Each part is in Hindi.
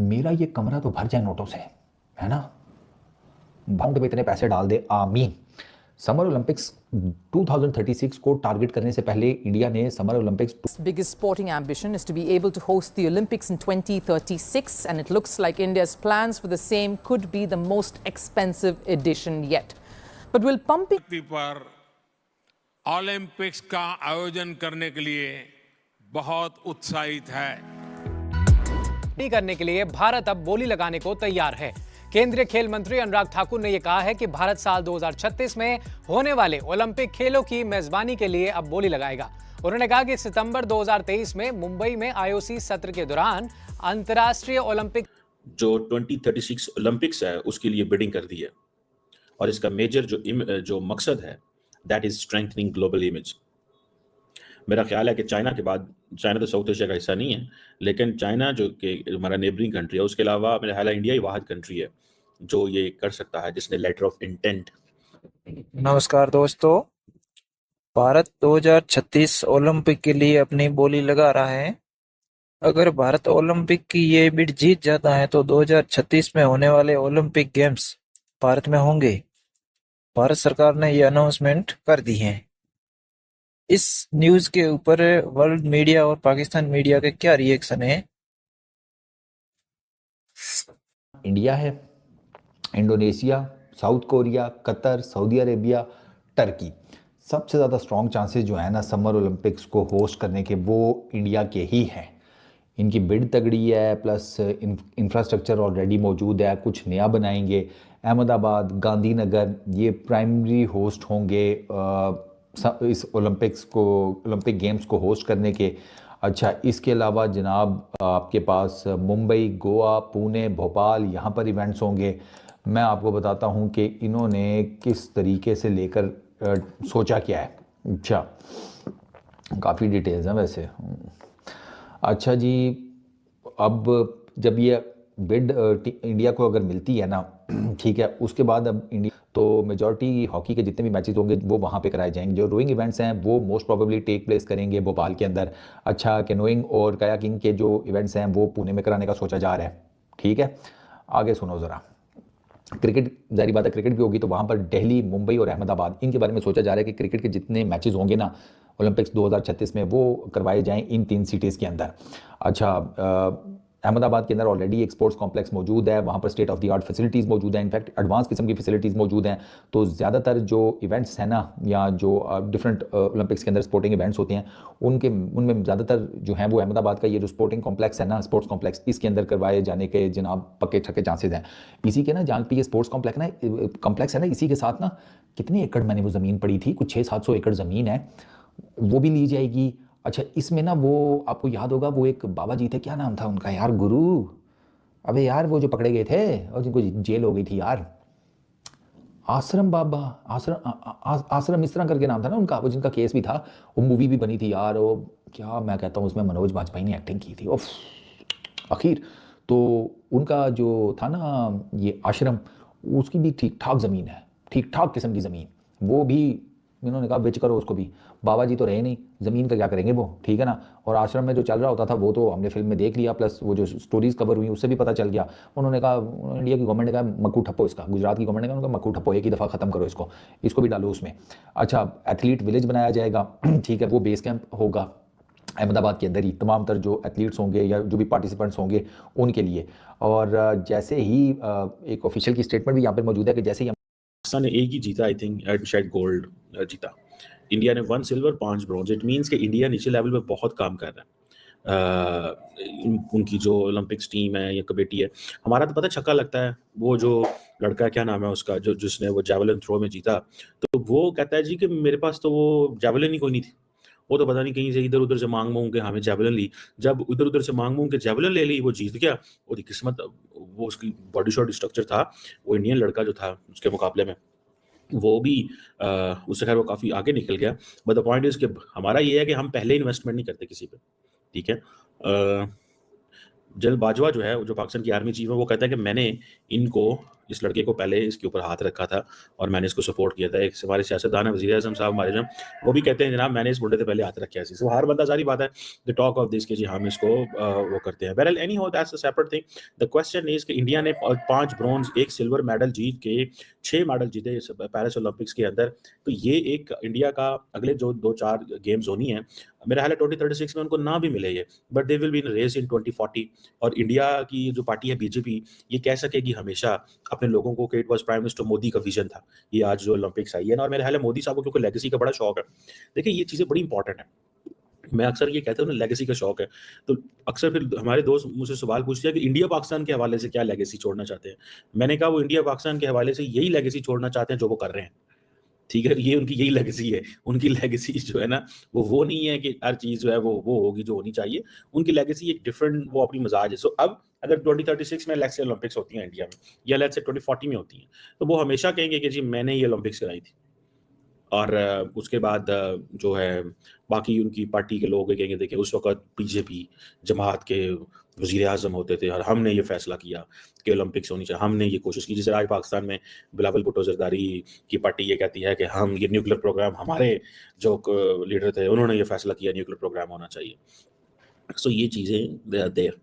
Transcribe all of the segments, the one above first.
मेरा ये कमरा तो भर जाए नोटों से, है ना। बाउंड पे इतने पैसे डाल दे, आमीन। समर ओलंपिक्स 2036 को टारगेट करने से पहले इंडिया ने summer Olympics biggest sporting ambition is to be able to host the Olympics in 2036, and it looks like India's plans for the same could be the most expensive edition yet. But will pumping पर ओलंपिक्स का आयोजन करने के लिए बहुत उत्साहित है। करने के लिए भारत अब बोली लगाने को तैयार है। केंद्रीय खेल मंत्री अनुराग ठाकुर ने यह कहा है कि भारत साल 2036 में होने वाले ओलंपिक खेलों की मेजबानी के लिए अब बोली लगाएगा। उन्होंने कहा कि सितंबर 2023 में मुंबई में आईओसी सत्र के दौरान अंतर्राष्ट्रीय ओलंपिक जो 2036 ओलंपिक्स है उसके लिए बिडिंग कर दी है, और इसका मेजर जो मकसद है that is strengthening global image. मेरा ख्याल है कि चाइना के बाद, चाइना तो साउथ एशिया का हिस्सा नहीं है, लेकिन चाइना जो कि हमारा नेबरिंग कंट्री है, उसके अलावा मेरा ख्याल है इंडिया ही वाहिद कंट्री है जो ये कर सकता है, जिसने लेटर ऑफ इंटेंट। नमस्कार दोस्तों, भारत 2036 ओलंपिक के लिए अपनी बोली लगा रहा है। अगर भारत ओलंपिक की ये बिड जीत जाता है तो 2036 में होने वाले ओलंपिक गेम्स भारत में होंगे। भारत सरकार ने ये अनाउंसमेंट कर दी है। इस न्यूज के ऊपर वर्ल्ड मीडिया और पाकिस्तान मीडिया के क्या रिएक्शन है? इंडिया है, Indonesia, south Korea, Qatar, Saudi Arabia, Turkey, सबसे ज़्यादा स्ट्रॉन्ग चांसेस जो है ना समर ओलंपिक्स को होस्ट करने के, वो इंडिया के ही हैं। इनकी बिड तगड़ी है, प्लस इंफ्रास्ट्रक्चर ऑलरेडी मौजूद है, कुछ नया बनाएंगे। अहमदाबाद, गांधीनगर ये प्राइमरी होस्ट होंगे इस ओलंपिक गेम्स को होस्ट करने के। अच्छा, इसके अलावा जनाब आपके पास मुंबई, गोवा, पुणे, भोपाल, यहाँ पर इवेंट्स होंगे। मैं आपको बताता हूँ कि इन्होंने किस तरीके से लेकर सोचा क्या है। अच्छा, काफ़ी डिटेल्स हैं वैसे। अच्छा जी, अब जब ये बिड इंडिया को अगर मिलती है ना, ठीक है, उसके बाद अब इंडिया तो मेजॉरिटी हॉकी के जितने भी मैचेस होंगे वो वहाँ पे कराए जाएंगे। जो रोइंग इवेंट्स हैं वो मोस्ट प्रोबेबली टेक प्लेस करेंगे भोपाल के अंदर। अच्छा, कैनोइंग और कायाकिंग के जो इवेंट्स हैं वो पुणे में कराने का सोचा जा रहा है। ठीक है, आगे सुनो ज़रा। क्रिकेट, जारी बात है क्रिकेट भी होगी, तो वहाँ पर दिल्ली, मुंबई और अहमदाबाद, इनके बारे में सोचा जा रहा है कि क्रिकेट के जितने मैचेस होंगे ना ओलंपिक्स 2036 में वो करवाए जाएं इन 3 सिटीज़ के अंदर। अच्छा, अहमदाबाद के अंदर ऑलरेडी एक स्पोर्ट्स कॉम्प्लेक्स मौजूद है, वहाँ पर state of the art facilities मौजूद हैं, इनफैक्ट एडवांस किस्म की फैसिलिटीज़ मौजूद हैं। तो ज़्यादातर जो इवेंट्स हैं ना, या जो डिफरेंट ओलंपिक्स के अंदर स्पोर्टिंग इवेंट्स होते हैं, उनमें ज़्यादातर जो हैं वो अहमदाबाद का ये जो स्पोर्टिंग कॉम्प्लेक्स है ना, स्पोर्ट्स कॉम्प्लेक्स, इसके अंदर करवाए जाने के जनाब पक्के छक्के चांसेज हैं। इसी के ना जहाँ पे ये स्पोर्ट्स कॉम्प्लेक्स है ना, इसी के साथ ना कितने एकड़ मैंने वो ज़मीन पड़ी थी, कुछ 600-700 एकड़ ज़मीन है, वो भी ली जाएगी। अच्छा, इसमें ना वो आपको याद होगा वो एक बाबा जी थे, क्या नाम था उनका यार, गुरु, अबे यार वो जो पकड़े गए थे और जिनको जेल हो गई थी यार, आश्रम बाबा, आश्रम इस तरह करके नाम था ना उनका, वो जिनका केस भी था, वो मूवी भी बनी थी यार, वो क्या मैं कहता हूँ, उसमें मनोज बाजपेयी ने एक्टिंग की थी। उफ, आखिर तो उनका जो था ना ये आश्रम, उसकी भी ठीक ठाक ज़मीन है, ठीक ठाक किस्म की ज़मीन, वो भी इन्होंने कहा बेच करो उसको भी। बाबा जी तो रहे नहीं, ज़मीन का क्या करेंगे वो, ठीक है ना। और आश्रम में जो चल रहा होता था वो तो हमने फिल्म में देख लिया, प्लस वो जो स्टोरीज़ कवर हुई उससे भी पता चल गया। उन्होंने कहा, इंडिया की गवर्नमेंट ने कहा मक्खू ठप्पो इसका, गुजरात की गवर्नमेंट ने कहा उनका मक्खू ठप्पो, एक ही दफ़ा ख़त्म करो इसको भी डालो उसमें। अच्छा, एथलीट विलेज बनाया जाएगा, ठीक है, वो बेस कैंप होगा अहमदाबाद के अंदर ही, तमाम तर जो एथलीट्स होंगे या जो भी पार्टिसिपेंट्स होंगे उनके लिए। और जैसे ही एक ऑफिशियल की स्टेटमेंट भी यहाँ पर मौजूद है कि जैसे ही पाकिस्तान ने एक ही जीता, आई थिंक शायद गोल्ड जीता, इंडिया ने 1 सिल्वर 5 ब्रॉन्ज। इट मीन्स कि इंडिया नीचे लेवल पे बहुत काम कर रहा है। उनकी जो ओलंपिक्स टीम है या कमेटी है, हमारा तो पता छक्का लगता है, वो जो लड़का क्या नाम है उसका, जो जिसने वो जैवलिन थ्रो में जीता, तो वो कहता है जी कि मेरे पास तो वो जैवलिन ही कोई नहीं थी, वो तो पता नहीं कहीं से इधर उधर से मांग के हमें जैवलिन ली। जब उधर उधर से मांग के जैवलिन ले ली, वो जीत गया, उसकी किस्मत, वो उसकी बॉडी शॉडी स्ट्रक्चर था, वो इंडियन लड़का जो था उसके मुकाबले में वो भी उससे खैर वो काफ़ी आगे निकल गया। बट द पॉइंट इज़ कि हमारा ये है कि हम पहले इन्वेस्टमेंट नहीं करते किसी पे, ठीक है। जनरल बाजवा जो है, जो पाकिस्तान की आर्मी चीफ है, वो कहता है कि मैंने इनको इस लड़के को पहले इसके ऊपर हाथ रखा था और मैंने इसको सपोर्ट किया था। एक हमारे सियासतदान है वज़ीर आज़म साहब हमारे, जो वो भी कहते हैं जनाब मैंने इस बुड्ढे से पहले हाथ रखे ऐसे। हर बंदा सारी बात है द टॉक ऑफ दिस कि जी हम इसको वो करते हैं। बहरहाल एनी हो that's a separate thing. The question is कि इंडिया ने 5 ब्रॉन्ज 1 सिल्वर मेडल जीत के 6 मेडल जीते इस पेरिस ओलंपिक्स के अंदर। तो ये एक इंडिया का अगले जो 2-4 गेम्स होनी है, मेरा ख्याल है 2036 में उनको ना भी मिले ये, but they will be in race in 2040। और इंडिया की जो पार्टी है बीजेपी, ये कह सकेगी हमेशा अपने लोगों को कि it was prime minister Modi का विजन था ये आज जो ओलंपिक्स आई है ना। और मेरा ख्याल है मोदी साहब को क्योंकि लेगेसी का बड़ा शौक है। देखिए ये चीज़ें बड़ी इंपॉर्टेंट है। मैं अक्सर ये कहता हूँ ना लेगेसी का शौक है, तो अक्सर फिर हमारे दोस्त मुझसे सवाल पूछते हैं कि इंडिया पाकिस्तान के हवाले से क्या लेगेसी छोड़ना चाहते हैं। मैंने कहा वो इंडिया पाकिस्तान के हवाले से यही लेगेसी छोड़ना चाहते हैं जो वो कर रहे हैं। ठीक है, ये उनकी यही लेगेसी है। उनकी लेगेसी जो है ना वो नहीं है कि हर चीज़ जो है वो होगी जो होनी चाहिए। उनकी लेगेसी एक डिफरेंट वो अपनी मजाज है। सो अब अगर 2036 में लेट्स से ओलंपिक्स होती हैं इंडिया में, या लेट्स से 2040 में होती हैं, तो वो हमेशा कहेंगे कि जी मैंने ये ओलंपिक्स कराई थी। और उसके बाद जो है बाकी उनकी पार्टी के लोग कहेंगे देखिए उस वक़्त बीजेपी जमात के वज़ीर आज़म होते थे और हमने ये फ़ैसला किया कि ओलंपिक्स होनी चाहिए, हमने ये कोशिश की। जैसे आज पाकिस्तान में बिलावल भुट्टो ज़रदारी की पार्टी ये कहती है कि हम ये न्यूक्लियर प्रोग्राम, हमारे जो लीडर थे उन्होंने ये फ़ैसला किया न्यूक्लियर प्रोग्राम होना चाहिए। सो ये चीज़ें दे आर देयर।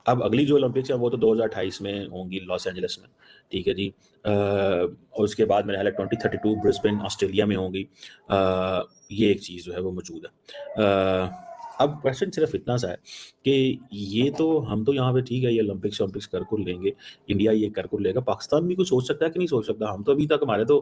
अब अगली जो ओलंपिक्स है वो तो 2028 में होंगी लॉस एंजलिस में, ठीक है जी। और उसके बाद मेरा ख्याल है 2032 ब्रिस्बेन ऑस्ट्रेलिया में होंगी। ये एक चीज़ जो है वो मौजूद है। अब क्वेश्चन सिर्फ इतना सा है कि ये तो हम तो यहाँ पे ठीक है ये ओलंपिक्स कर लेंगे, इंडिया ये कर लेगा, पाकिस्तान भी कुछ सोच सकता है कि नहीं सोच सकता। हम तो अभी तक हमारे तो